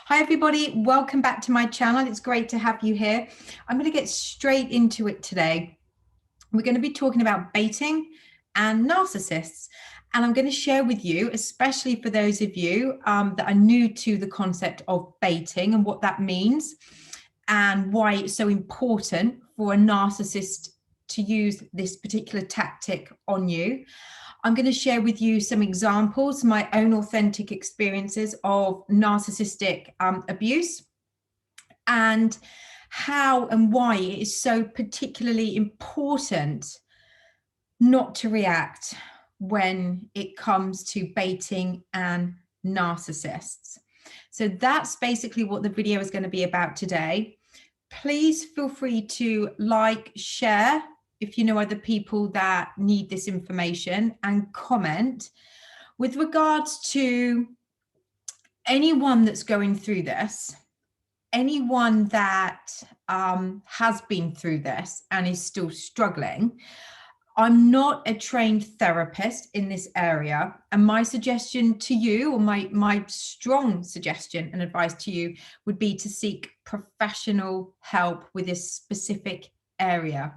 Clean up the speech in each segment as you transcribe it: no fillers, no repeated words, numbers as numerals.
Hi everybody, welcome back to my channel. It's great to have you here. I'm going to get straight into it today. We're going to be talking about baiting and narcissists. And I'm going to share with you, especially for those of you that are new to the concept of baiting and what that means and why it's so important for a narcissist to use this particular tactic on you. I'm going to share with you some examples, my own authentic experiences of narcissistic abuse, and how and why it is so particularly important not to react when it comes to baiting and narcissists. So that's basically what the video is going to be about today. Please feel free to like, share if you know other people that need this information, and comment. With regards to anyone that's going through this, anyone that has been through this and is still struggling, I'm not a trained therapist in this area, and my suggestion to you, or my strong suggestion and advice to you, would be to seek professional help with this specific area.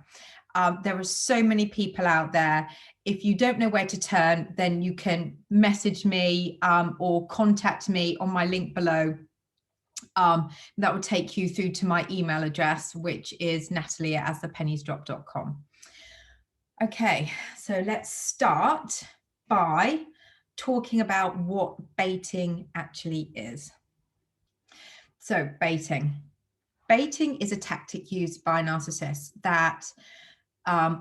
There are so many people out there. If you don't know where to turn, then you can message me or contact me on my link below. That will take you through to my email address, which is natalie@asthepenniesdrop.com. Okay, so let's start by talking about what baiting actually is. So baiting is a tactic used by narcissists that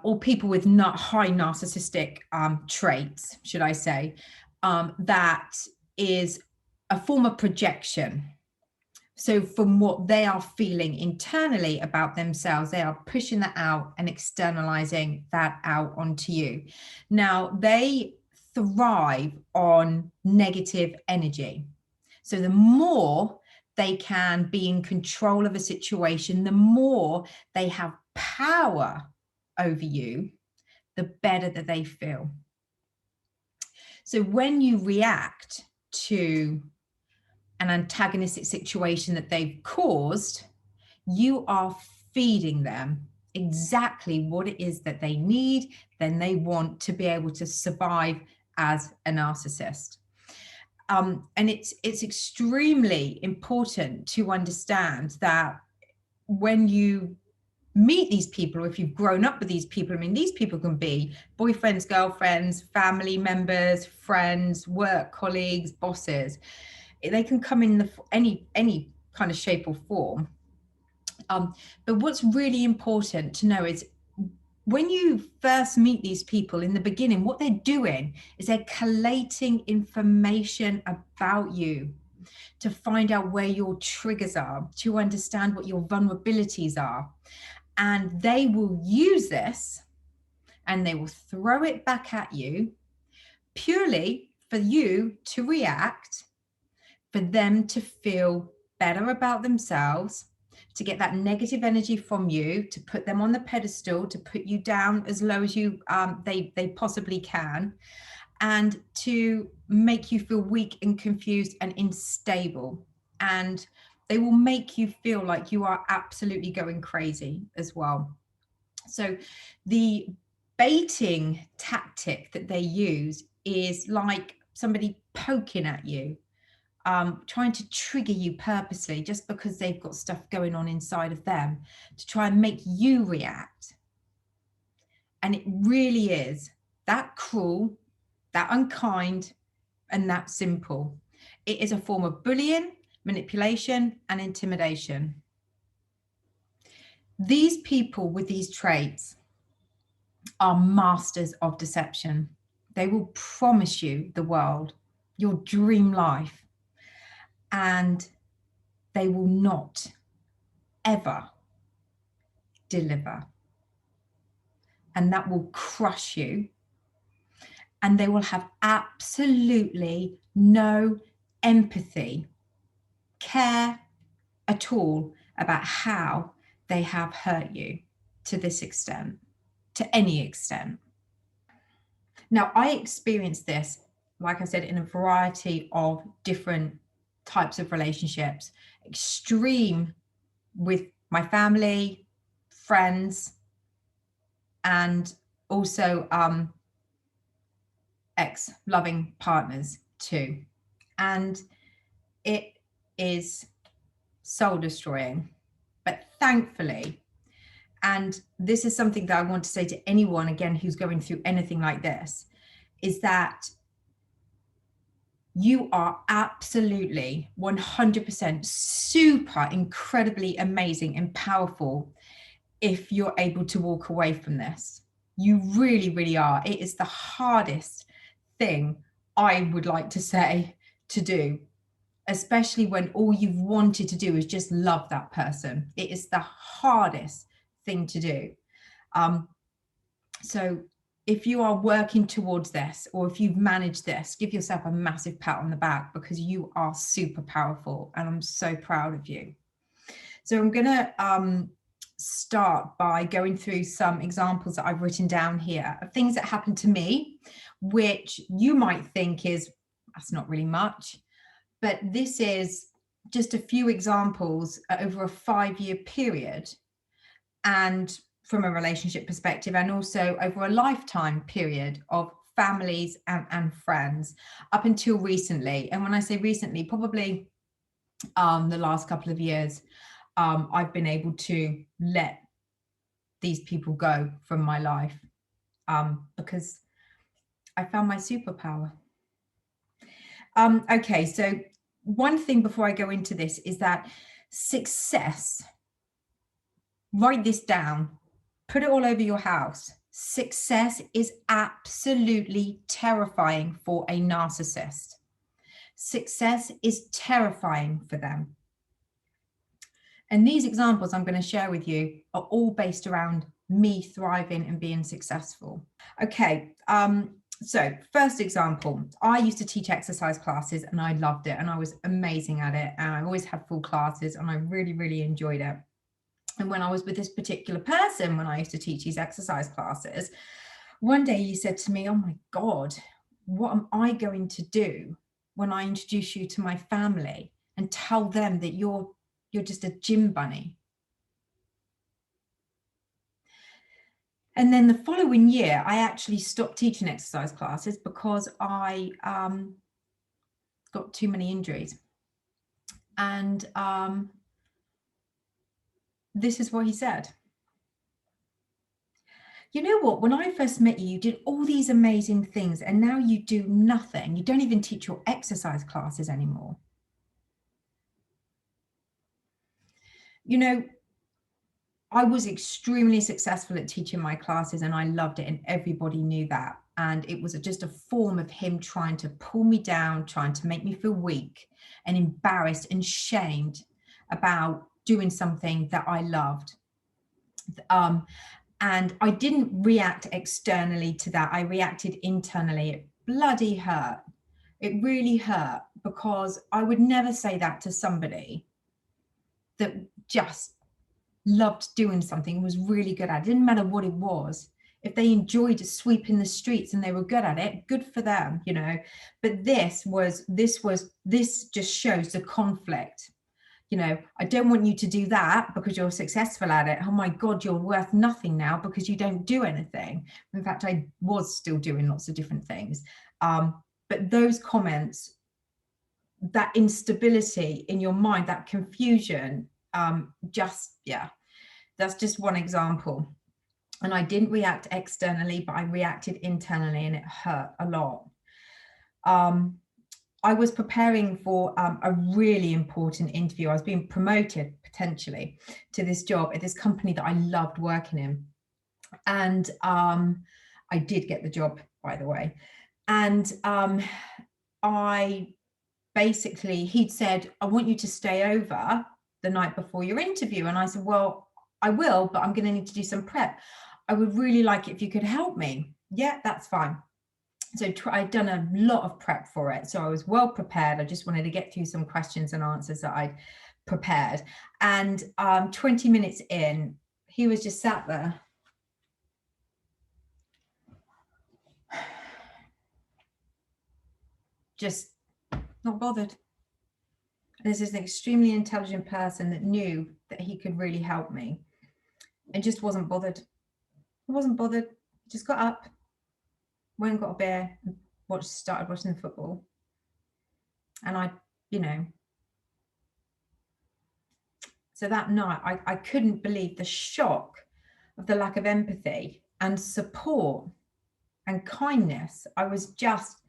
or people with not high narcissistic traits, should I say, that is a form of projection. So from what they are feeling internally about themselves, they are pushing that out and externalizing that out onto you. Now, they thrive on negative energy. So the more they can be in control of a situation, the more they have power over you, the better that they feel. So when you react to an antagonistic situation that they've caused, you are feeding them exactly what it is that they need, then they want to be able to survive as a narcissist. And it's extremely important to understand that when you meet these people, or if you've grown up with these people, I mean, these people can be boyfriends, girlfriends, family members, friends, work colleagues, bosses. They can come in any kind of shape or form. But what's really important to know is when you first meet these people in the beginning, what they're doing is they're collating information about you to find out where your triggers are, to understand what your vulnerabilities are. And they will use this and they will throw it back at you purely for you to react, for them to feel better about themselves, to get that negative energy from you, to put them on the pedestal, to put you down as low as they possibly can, and to make you feel weak and confused and unstable. And they will make you feel like you are absolutely going crazy as well. So the baiting tactic that they use is like somebody poking at you, trying to trigger you purposely just because they've got stuff going on inside of them to try and make you react. And it really is that cruel, that unkind, and that simple. It is a form of bullying, manipulation, and intimidation. These people with these traits are masters of deception. They will promise you the world, your dream life, and they will not ever deliver. And that will crush you. And they will have absolutely no empathy, care at all about how they have hurt you to this extent, to any extent. Now, I experienced this, like I said, in a variety of different types of relationships, extreme with my family, friends, and also ex-loving partners too. And it is soul destroying. But thankfully, and this is something that I want to say to anyone, again, who's going through anything like this, is that you are absolutely 100% super incredibly amazing and powerful if you're able to walk away from this. You really, really are. It is the hardest thing, I would like to say, to do, especially when all you've wanted to do is just love that person. It is the hardest thing to do. So if you are working towards this, or if you've managed this, give yourself a massive pat on the back, because you are super powerful and I'm so proud of you. So I'm going to start by going through some examples that I've written down here of things that happened to me, which you might think is, that's not really much, but this is just a few examples over a 5-year period, and from a relationship perspective, and also over a lifetime period of families and friends up until recently. And when I say recently, probably the last couple of years, I've been able to let these people go from my life because I found my superpower. Okay, so one thing before I go into this is that success, write this down, put it all over your house. Success is absolutely terrifying for a narcissist. Success is terrifying for them. And these examples I'm going to share with you are all based around me thriving and being successful. Okay, so first example, I used to teach exercise classes and I loved it and I was amazing at it. And I always had full classes and I really, really enjoyed it. And when I was with this particular person, when I used to teach these exercise classes, one day he said to me, "Oh my God, what am I going to do when I introduce you to my family and tell them that you're just a gym bunny?" And then the following year, I actually stopped teaching exercise classes because I got too many injuries. And this is what he said. "You know what, when I first met you, you did all these amazing things and now you do nothing. You don't even teach your exercise classes anymore." You know, I was extremely successful at teaching my classes and I loved it and everybody knew that. And it was just a form of him trying to pull me down, trying to make me feel weak and embarrassed and shamed about doing something that I loved. And I didn't react externally to that. I reacted internally. It bloody hurt. It really hurt, because I would never say that to somebody that just loved doing something, was really good at it. It didn't matter what it was. If they enjoyed sweeping the streets and they were good at it, good for them, you know. But this just shows the conflict. You know, I don't want you to do that because you're successful at it. Oh my God, you're worth nothing now because you don't do anything. In fact, I was still doing lots of different things. But those comments, that instability in your mind, that confusion, that's just one example. And I didn't react externally, but I reacted internally and it hurt a lot. I was preparing for a really important interview. I was being promoted potentially to this job at this company that I loved working in. And I did get the job, by the way. And he'd said, "I want you to stay over the night before your interview." And I said, "Well, I will, but I'm going to need to do some prep. I would really like it if you could help me." "Yeah, that's fine." So I'd done a lot of prep for it. So I was well prepared. I just wanted to get through some questions and answers that I'd prepared. And 20 minutes in, he was just sat there. Just not bothered. This is an extremely intelligent person that knew that he could really help me and just wasn't bothered. He wasn't bothered. He just got up, went and got a beer, and started watching the football. And so that night, I couldn't believe the shock of the lack of empathy and support and kindness. I was just,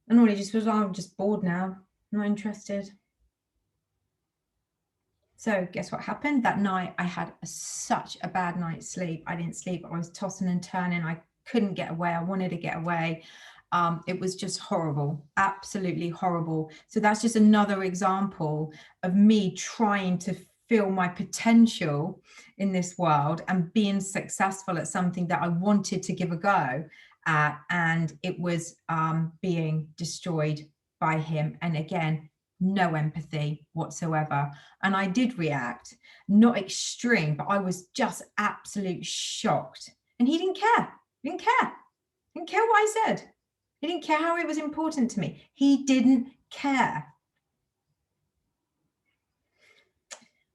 and all he just was, I'm just bored now, not interested. So guess what happened? That night I had such a bad night's sleep. I didn't sleep. I was tossing and turning. I couldn't get away. I wanted to get away. It was just horrible, absolutely horrible. So that's just another example of me trying to feel my potential in this world and being successful at something that I wanted to give a go at, and it was being destroyed by him. And again, no empathy whatsoever. And I did react, not extreme, but I was just absolutely shocked. And he didn't care. He didn't care. He didn't care what I said. He didn't care how it was important to me. He didn't care.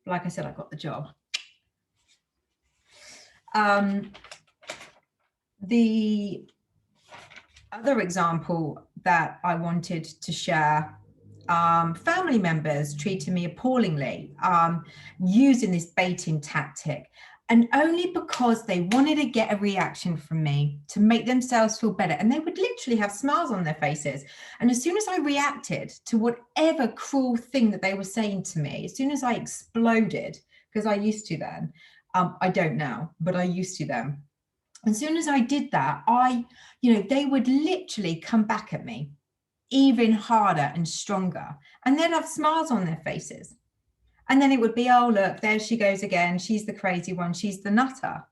Like I said, I got the job. The other example that I wanted to share, family members treated me appallingly, using this baiting tactic, and only because they wanted to get a reaction from me to make themselves feel better. And they would literally have smiles on their faces. And as soon as I reacted to whatever cruel thing that they were saying to me, as soon as I exploded, because I used to then, I don't now, but I used to then. As soon as I did that, they would literally come back at me even harder and stronger. And they'd have smiles on their faces. And then it would be, oh, look, there she goes again. She's the crazy one. She's the nutter.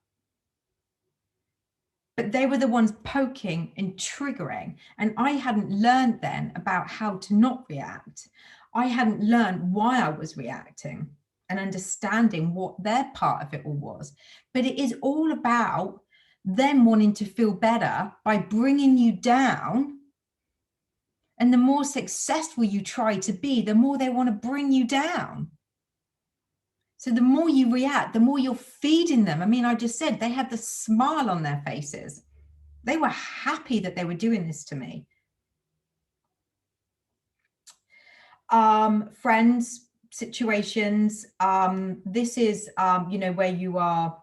But they were the ones poking and triggering. And I hadn't learned then about how to not react. I hadn't learned why I was reacting and understanding what their part of it all was. But it is all about them wanting to feel better by bringing you down. And the more successful you try to be, the more they want to bring you down. So the more you react, the more you're feeding them. I mean, I just said they had the smile on their faces. They were happy that they were doing this to me. Friends, situations. This is, where you are,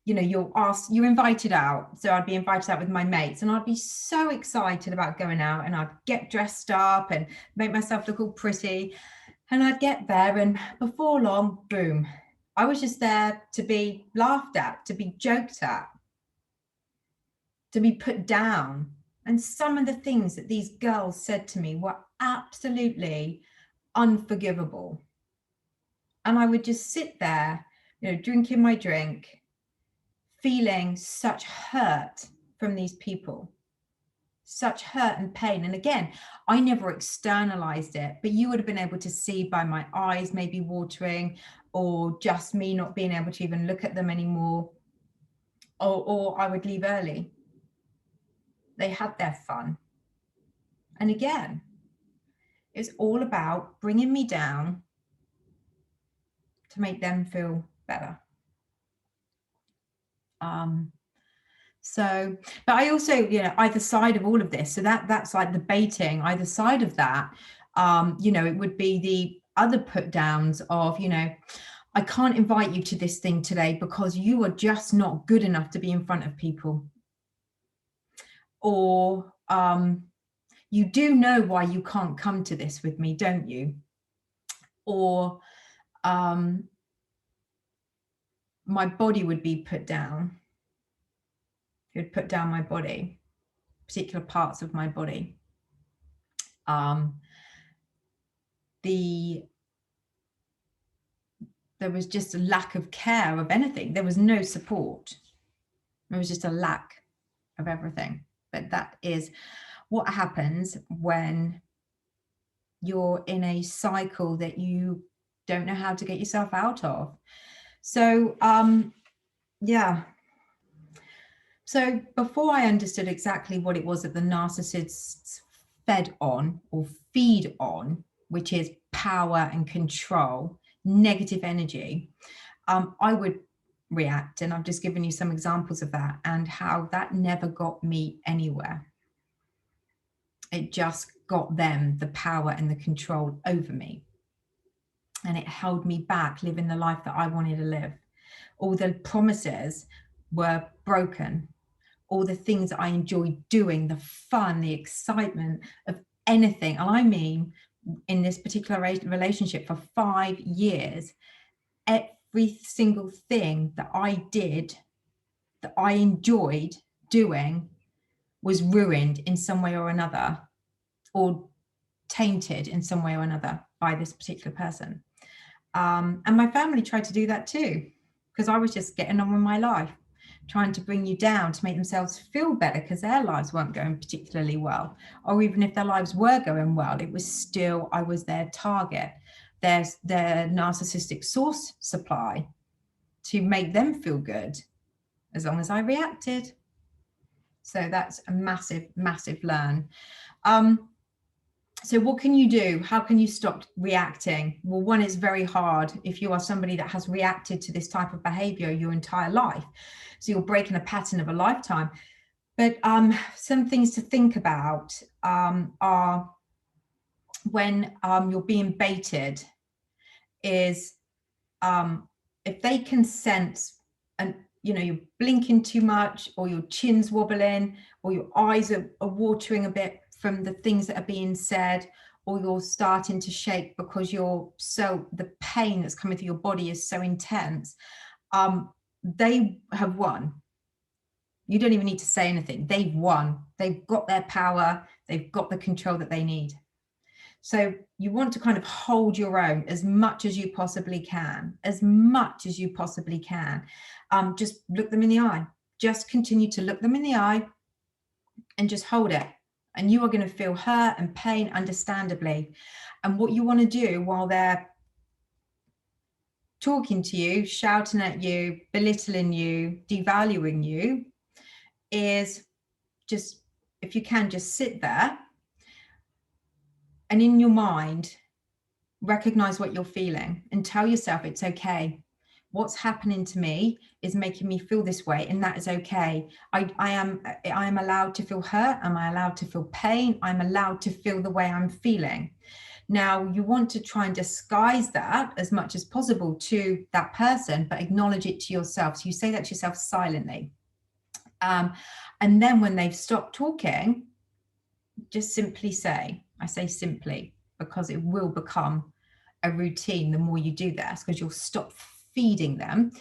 you're invited out. So I'd be invited out with my mates and I'd be so excited about going out, and I'd get dressed up and make myself look all pretty. And I'd get there, and before long, boom, I was just there to be laughed at, to be joked at, to be put down. And some of the things that these girls said to me were absolutely unforgivable. And I would just sit there, drinking my drink, feeling such hurt from these people. Such hurt and pain. And again, I never externalized it, but you would have been able to see by my eyes maybe watering, or just me not being able to even look at them anymore, or I would leave early. They had their fun. And again, it's all about bringing me down to make them feel better. So, but I also, either side of all of this, so that's like the baiting, either side of that, it would be the other put downs of, I can't invite you to this thing today because you are just not good enough to be in front of people. Or you do know why you can't come to this with me, don't you? Or my body would be put down. It would put down my body, particular parts of my body. There was just a lack of care of anything. There was no support. There was just a lack of everything. But that is what happens when you're in a cycle that you don't know how to get yourself out of. So, yeah. So before I understood exactly what it was that the narcissists fed on or feed on, which is power and control, negative energy, I would react. And I've just given you some examples of that and how that never got me anywhere. It just got them the power and the control over me. And it held me back living the life that I wanted to live. All the promises were broken. All the things that I enjoyed doing, the fun, the excitement of anything. And I mean, in this particular relationship for 5 years, every single thing that I did, that I enjoyed doing, was ruined in some way or another, or tainted in some way or another by this particular person. And my family tried to do that too, because I was just getting on with my life, trying to bring you down to make themselves feel better because their lives weren't going particularly well. Or even if their lives were going well, it was still, I was their target, their narcissistic source supply to make them feel good as long as I reacted. So that's a massive, massive learn. So what can you do? How can you stop reacting? Well, one, it's very hard if you are somebody that has reacted to this type of behavior your entire life. So you're breaking a pattern of a lifetime. But some things to think about are when you're being baited is if they can sense and you're blinking too much, or your chin's wobbling, or your eyes are watering a bit from the things that are being said, or you're starting to shake because the pain that's coming through your body is so intense, they have won. You don't even need to say anything. They've won. They've got their power. They've got the control that they need. So you want to kind of hold your own as much as you possibly can, just look them in the eye. Just continue to look them in the eye and just hold it. And you are going to feel hurt and pain, understandably. And what you want to do while they're talking to you, shouting at you, belittling you, devaluing you, is just, if you can, just sit there and in your mind, recognize what you're feeling and tell yourself it's okay. What's happening to me is making me feel this way, and that is okay. I am allowed to feel hurt. Am I allowed to feel pain? I'm allowed to feel the way I'm feeling. Now, you want to try and disguise that as much as possible to that person, but acknowledge it to yourself. So you say that to yourself silently. And then when they've stopped talking, just simply say, I say simply, because it will become a routine the more you do this, because you'll stop feeding them,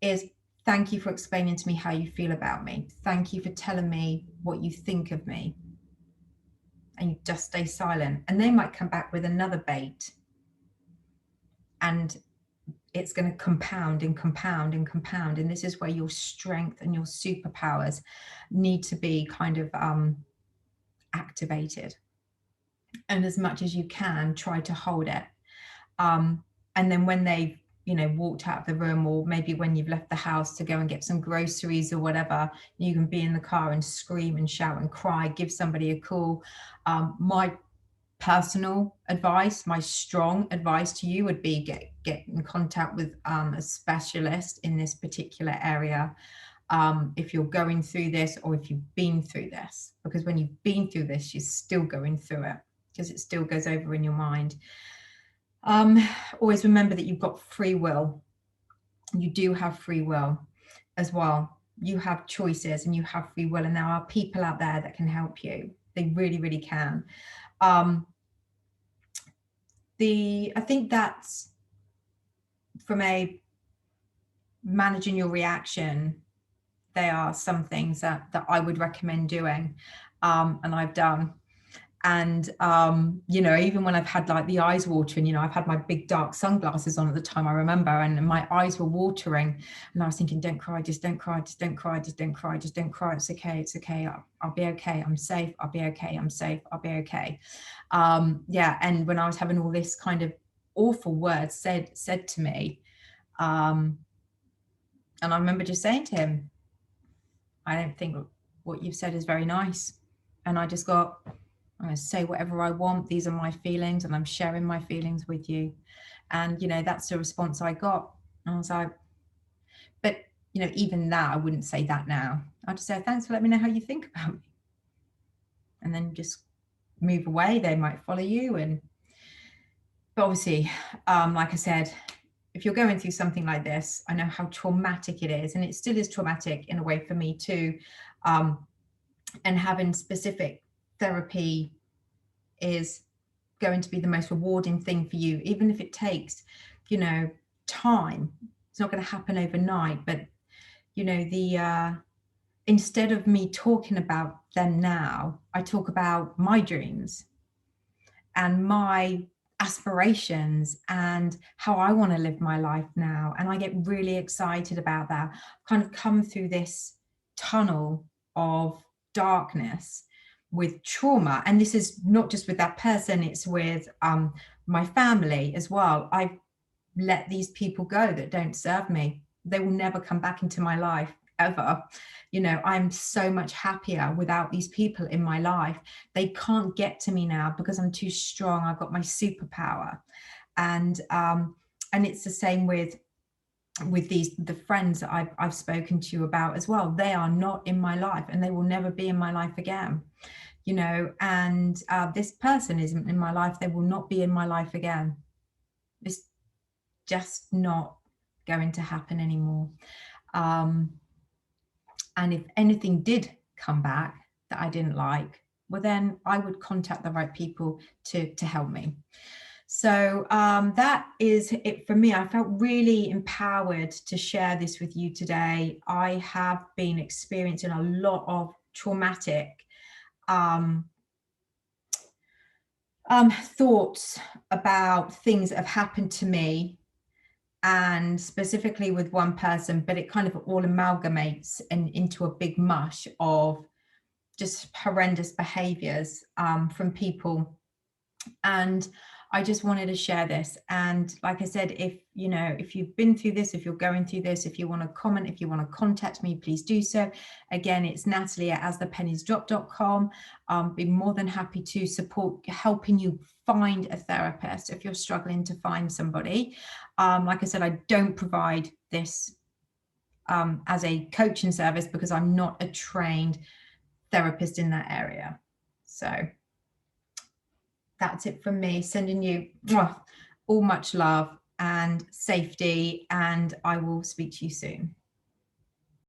is thank you for explaining to me how you feel about me. Thank you for telling me what you think of me. And you just stay silent. And they might come back with another bait. And it's going to compound and compound and compound. And this is where your strength and your superpowers need to be kind of activated. And as much as you can, try to hold it. And then when they've walked out of the room, or maybe when you've left the house to go and get some groceries or whatever, you can be in the car and scream and shout and cry, give somebody a call. My personal advice, my strong advice to you would be get in contact with a specialist in this particular area. If you're going through this, or if you've been through this, because when you've been through this, you're still going through it, because it still goes over in your mind. Always remember that you've got free will. You do have free will as well. You have choices and you have free will, and there are people out there that can help you. They really, really can. I think that's from a managing your reaction. There are some things that I would recommend doing, and I've done. And, even when I've had like the eyes watering, I've had my big dark sunglasses on at the time, I remember, and my eyes were watering, and I was thinking, don't cry, just don't cry, just don't cry, just don't cry, just don't cry. It's okay. It's okay. I'll be okay. I'm safe. I'll be okay. I'm safe. I'll be okay. And when I was having all this kind of awful words said to me, and I remember just saying to him, I don't think what you've said is very nice. And I just got, I'm going to say whatever I want. These are my feelings and I'm sharing my feelings with you. And, you know, that's the response I got. And I was like, but, you know, even that, I wouldn't say that now. I'd just say, thanks for letting me know how you think about me. And then just move away. They might follow you. But obviously, like I said, if you're going through something like this, I know how traumatic it is. And it still is traumatic in a way for me too. And having specific therapy is going to be the most rewarding thing for you, even if it takes, you know, time. It's not going to happen overnight, but you know, instead of me talking about them now, I talk about my dreams and my aspirations and how I want to live my life now. And I get really excited about that. I've kind of come through this tunnel of darkness with trauma. And this is not just with that person, it's with my family as well. I've let these people go that don't serve me. They will never come back into my life ever. You know, I'm so much happier without these people in my life. They can't get to me now because I'm too strong. I've got my superpower. And it's the same with the friends that I've spoken to you about as well. They are not in my life and they will never be in my life again. You know, and this person isn't in my life. They will not be in my life again. It's just not going to happen anymore. And if anything did come back that I didn't like, well, then I would contact the right people to help me. So that is it for me. I felt really empowered to share this with you today. I have been experiencing a lot of traumatic thoughts about things that have happened to me, and specifically with one person, but it kind of all amalgamates into a big mush of just horrendous behaviors from people. And I just wanted to share this. And like I said, if you know, if you've been through this, if you're going through this, if you want to comment, if you want to contact me, please do so. Again, it's Natalie@asthepenniesdrop.com. Be more than happy to support helping you find a therapist if you're struggling to find somebody. Like I said, I don't provide this as a coaching service because I'm not a trained therapist in that area. So that's it from me, sending you all much love and safety, and I will speak to you soon.